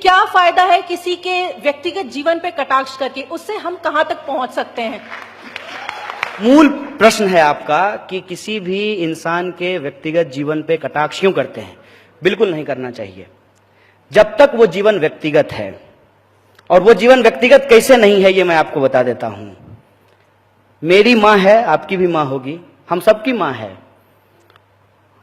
क्या फायदा है किसी के व्यक्तिगत जीवन पे कटाक्ष करके, उससे हम कहां तक पहुंच सकते हैं? मूल प्रश्न है आपका कि किसी भी इंसान के व्यक्तिगत जीवन पे कटाक्ष क्यों करते हैं। बिल्कुल नहीं करना चाहिए जब तक वो जीवन व्यक्तिगत है। और वो जीवन व्यक्तिगत कैसे नहीं है ये मैं आपको बता देता हूं। मेरी मां है, आपकी भी मां होगी, हम सबकी मां है,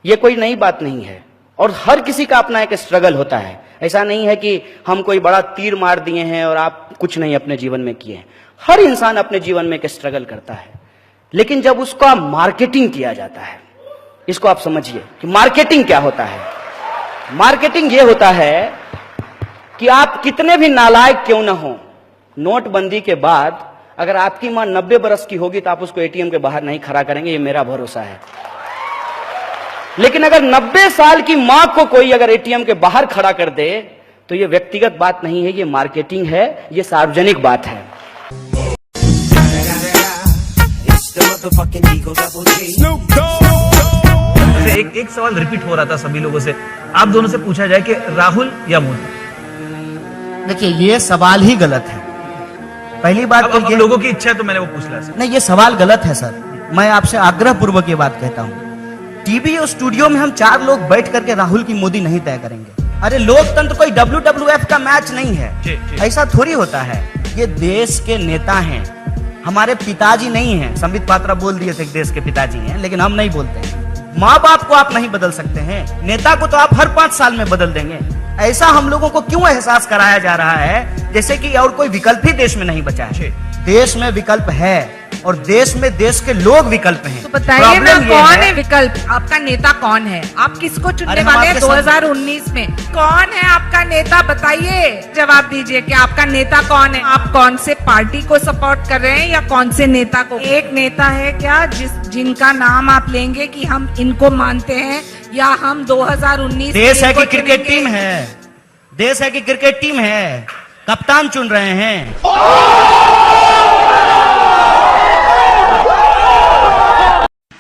ये कोई नई बात नहीं है। और हर किसी का अपना एक स्ट्रगल होता है। ऐसा नहीं है कि हम कोई बड़ा तीर मार दिए हैं और आप कुछ नहीं अपने जीवन में किए हैं। हर इंसान अपने जीवन में एक स्ट्रगल करता है, लेकिन जब उसका मार्केटिंग किया जाता है, इसको आप समझिए कि मार्केटिंग क्या होता है। मार्केटिंग ये होता है कि आप कितने भी नालायक क्यों ना हो, नोटबंदी के बाद अगर आपकी मां 90 बरस की होगी तो आप उसको एटीएम के बाहर नहीं खड़ा करेंगे, ये मेरा भरोसा है। लेकिन अगर 90 साल की मां को कोई अगर एटीएम के बाहर खड़ा कर दे तो ये व्यक्तिगत बात नहीं है, ये मार्केटिंग है, ये सार्वजनिक बात है। एक सवाल रिपीट हो रहा था सभी लोगों से, आप दोनों से पूछा जाए कि राहुल या मोदी। देखिए, ये सवाल ही गलत है। पहली बात अब तो ये लोगों की इच्छा है तो मैंने वो पूछ लिया। नहीं, ये सवाल गलत है सर। मैं आपसे आग्रह पूर्वक ये बात कहता हूँ, टीवी और स्टूडियो में हम 4 लोग बैठ करके राहुल की मोदी नहीं तय करेंगे। अरे लोकतंत्र कोई WWF का मैच नहीं है, ऐसा थोड़ी होता है। ये देश के नेता हैं, हमारे पिताजी नहीं हैं। संबित पात्रा बोल दिए थे देश के पिताजी हैं, लेकिन हम नहीं बोलते हैं। माँ बाप को आप नहीं बदल सकते हैं, नेता को तो आप हर 5 साल में बदल देंगे। ऐसा हम लोगों को क्यों एहसास कराया जा रहा है जैसे कि और कोई विकल्प ही देश में नहीं बचा है। देश में विकल्प है और देश में देश के लोग विकल्प हैं। तो बताइए ना, कौन है विकल्प? आपका नेता कौन है? आप किसको चुनने वाले हैं 2019 में? कौन है आपका नेता? बताइए, जवाब दीजिए कि आपका नेता कौन है। आप कौन से पार्टी को सपोर्ट कर रहे हैं या कौन से नेता को? एक नेता है क्या जिनका नाम आप लेंगे कि हम इनको मानते हैं, या हम 2019 देश है कि क्रिकेट टीम है? देश है कि क्रिकेट टीम है? कप्तान चुन रहे हैं।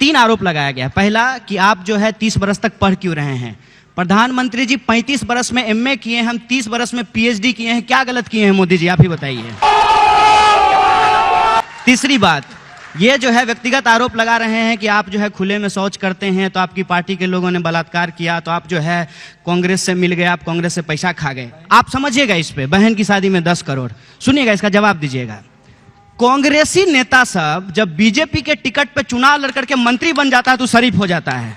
3 आरोप लगाया गया। पहला कि आप जो है 30 बरस तक पढ़ क्यों रहे हैं। प्रधानमंत्री जी 35 बरस में MA किए हैं, हम 30 बरस में PhD किए हैं। क्या गलत किए हैं मोदी जी, आप ही बताइए। तीसरी बात, ये जो है व्यक्तिगत आरोप लगा रहे हैं कि आप जो है खुले में शौच करते हैं, तो आपकी पार्टी के लोगों ने बलात्कार किया, तो आप जो है कांग्रेस से मिल गए, आप कांग्रेस से पैसा खा गए। आप समझिएगा इस पे, बहन की शादी में 10 करोड़। सुनिएगा, इसका जवाब दीजिएगा। कांग्रेसी नेता सब जब बीजेपी के टिकट पे चुनाव लड़ करके मंत्री बन जाता है तो शरीफ हो जाता है।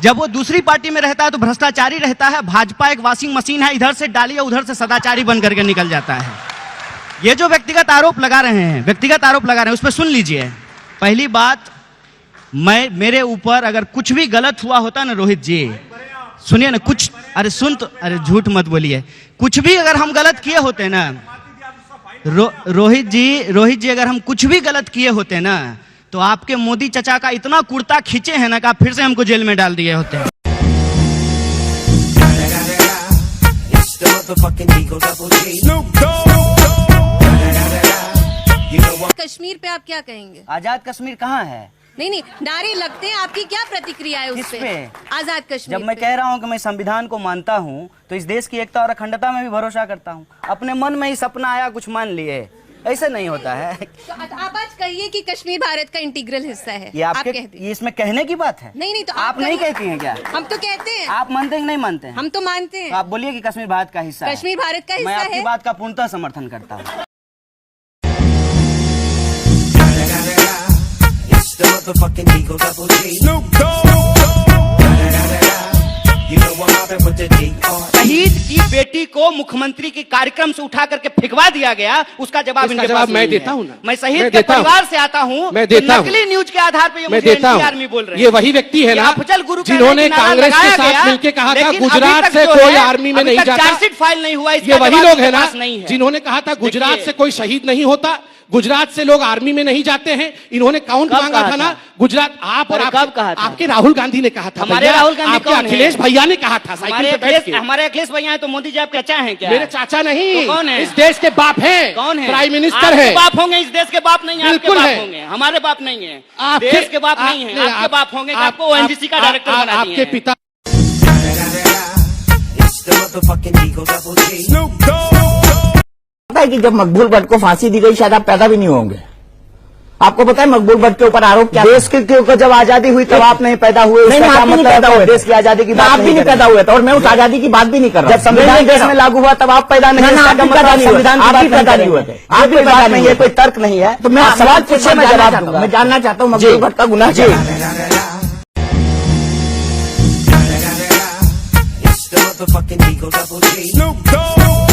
जब वो दूसरी पार्टी में रहता है तो भ्रष्टाचारी रहता है। भाजपा एक वॉशिंग मशीन है, इधर से डालिए उधर से सदाचारी बन करके निकल जाता है। ये जो व्यक्तिगत आरोप लगा रहे हैं, उस पर सुन लीजिए। पहली बात, मेरे ऊपर अगर कुछ भी गलत हुआ होता ना रोहित जी, सुनिए ना, कुछ, अरे सुन तो, अरे झूठ मत बोलिए, कुछ भी अगर हम गलत किए होते ना रोहित जी अगर हम कुछ भी गलत किए होते ना तो आपके मोदी चचा का इतना कुर्ता खींचे हैं ना कि आप फिर से हमको जेल में डाल दिए होते हैं। कश्मीर पे आप क्या कहेंगे? आजाद कश्मीर कहाँ है? नहीं, नारे लगते हैं, आपकी क्या प्रतिक्रिया है उस पे? आजाद कश्मीर जब मैं कह रहा हूँ कि मैं संविधान को मानता हूँ तो इस देश की एकता और अखंडता में भी भरोसा करता हूँ। अपने मन में ही सपना आया, कुछ मान लिए, ऐसे नहीं होता है। तो आप आज कहिए कि कश्मीर भारत का इंटीग्रल हिस्सा है। ये आपके, ये इसमें कहने की बात है? नहीं, तो आप नहीं कहती हैं क्या? हम तो कहते हैं। आप मानते हैं कि नहीं मानते हैं? हम तो मानते हैं। तो आप बोलिए कि कश्मीर भारत का हिस्सा है। कश्मीर भारत का हिस्सा है। मैं आपकी बात का पूर्णतः समर्थन करता हूँ। शहीद की बेटी को मुख्यमंत्री के कार्यक्रम से उठा करके फेंकवा दिया गया, उसका जवाब इनके पास मैं देता हूँ ना। मैं शहीद के परिवार से आता हूँ, मैं देता हूँ। नकली न्यूज के आधार पर मैं देता हूँ। आर्मी बोल रहे हैं। ये वही व्यक्ति है ना जिन्होंने कांग्रेस के साथ मिलकर कहा था गुजरात से कोई आर्मी में नहीं जाता। चार्जशीट फाइल नहीं हुआ, ये वही लोग है ना जिन्होंने कहा था गुजरात से कोई शहीद नहीं होता। गुजरात से लोग आर्मी में नहीं जाते हैं, इन्होंने काउंट कब मांगा कहा था ना था? गुजरात। आप और अरे कब कहा था? आपके राहुल गांधी ने कहा था। हमारे भैया, राहुल गांधी आपके कौन है? अखिलेश भैया ने कहा था साइकिल पे बैठ के। हमारे अखिलेश भैया हैं तो मोदी जी आपके चाचा हैं क्या? मेरे चाचा नहीं, तो कौन है? इस देश के बाप हैं। कौन है? प्राइम मिनिस्टर आपके है। बाप होंगे, इस देश के बाप नहीं है। आपके बिल्कुल बाप है। होंगे, हमारे बाप नहीं है। आपके- देश के बाप नहीं है, आपके बाप होंगे कि आपको ओएनजीसी का डायरेक्टर बना दिए आपके हैं। पिता पता है कि जब मकबूल भट्ट को फांसी दी गई शायद आप पैदा भी नहीं होंगे। आपको पता है मकबूल भट्ट के ऊपर आरोप क्या? देश के ऊपर जब आजादी हुई तब आप नहीं पैदा हुए। नहीं, इसका आप क्या भी नहीं मतलब पैदा है? हुए। देश की आजादी की बात आप भी नहीं पैदा हुए थे और मैं उस आजादी की बात भी नहीं कर रहा। जब संविधान देश में लागू हुआ तब आप पैदा नहीं हुए। इसका क्या मतलब आप संविधान की आप बात भी पैदा नहीं नहीं हुए करेंगे। थे। आप कोई बात नहीं है, कोई तर्क नहीं है। तो मैं आप सवाल आपसे पूछिए, मैं जानना जवाब चाहता हूं। दूंगा। मैं जानना चाहता हूँ मकबूल भट्ट का गुनाह जी। क्या है? It's the motherfucking Eagle Double G. Snoop Dogg.